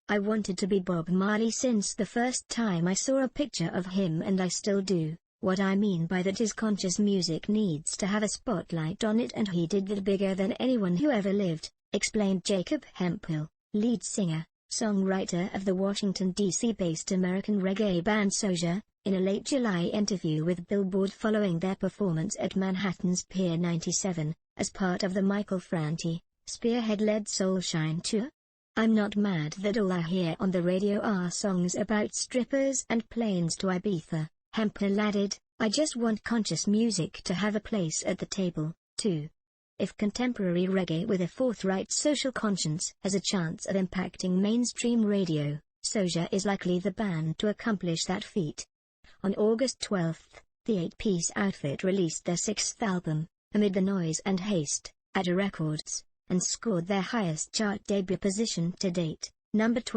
I wanted to be Bob Marley since the first time I saw a picture of him, and I still do. What I mean by that is conscious music needs to have a spotlight on it, and he did that bigger than anyone who ever lived," explained Jacob Hemphill, lead singer, songwriter of the Washington, D.C.-based American reggae band SOJA, in a late July interview with Billboard following their performance at Manhattan's Pier 97, as part of the Michael Franti, Spearhead-led Soulshine tour. "I'm not mad that all I hear on the radio are songs about strippers and planes to Ibiza," Hemphill added. "I just want conscious music to have a place at the table, too. If contemporary reggae with a forthright social conscience has a chance of impacting mainstream radio, SOJA is likely the band to accomplish that feat." On August 12, the 8-piece outfit released their 6th album, Amid the Noise and Haste, at A Records, and scored their highest chart debut position to date, number 20.